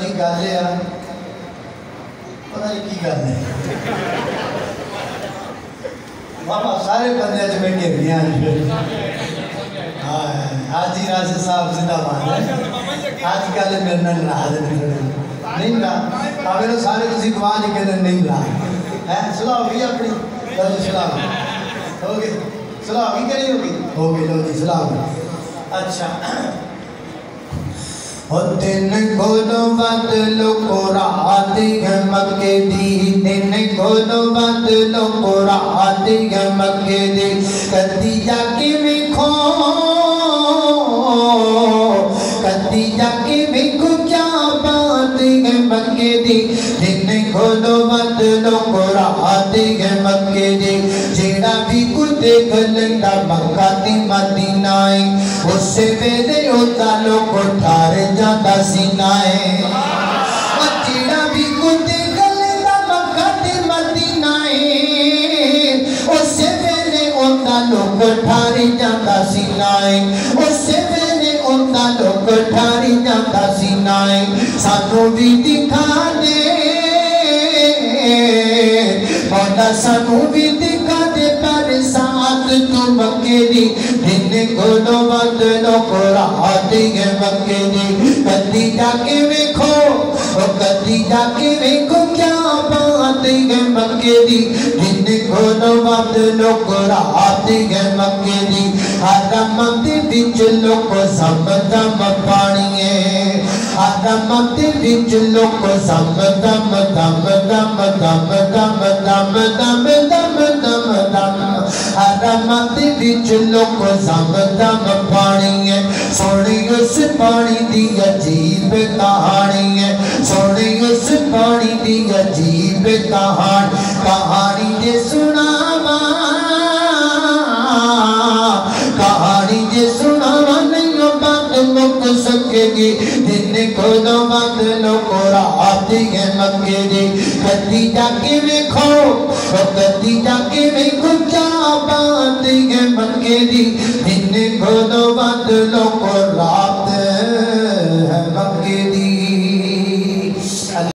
جی گل ہے پتہ نہیں کی گل ہے بابا سارے بندے اچھ میں گر گیا حاجی راشد صاحب زندہ باد ہے آج گل میرے نال راز نہیں رہا میرے سارے کسی دعا نہیں کہتے نہیں رہا صلاح ہوگی اپنی لو جی صلاح ہو گئی صلاح ہوگی کہ نہیں ہوگی ہو گئی لو جی صلاح ہوگی اچھا دن کھولو بدلو قرآن ہے مکے دی دن کھولو بدلو قرآن ہے مکے دی کدی جا کے ویکھو کدی جا کے ویکھو کیا بات ہے مکے دی دن کھولو بدلو قرآن ہے مکے دی جیڑا بھی کوئی دیکھ لینا مکہ تے مدینہ ہے اس سے ویلے ہوتا لوگ اٹھار جاتا سینائے جیڑا بھی کوئی دیکھ لینا مکہ تے مدینہ ہے اس سے ویلے ہوتا لوگ اٹھار جاتا سینائے اس سے ویلے ہوتا لوگ اٹھار جاتا سینائے سانو بھی دکھا دے مولا سانو بھی دکھا دے پر ساتھ تو مکے دی دن کھولو بدلو قرآن ہے مکے دی کدی جا کے ویکھو کدی جا کے ویکھو کیا بات ہے مکے دی دن کھولو بدلو قرآن ہے مکے دی حرم دے وچ لوگ زم دم پانی ہے حرم دے وچ لوگ زم دم دم دم دم دم دم دم دم دم دم حرم دے وچ لوگ زم دم پانی ہے سونے اس پانی دی عجیب کہانی ہے سونے اس پانی دی عجیب کہانی دے سناوا کہانی دے سناوا نہیں بات مک سکے گی دن کھولو بدلو قرآن ہے مکے دی کدی جا کے ویکھو کدی جا کے ویکھو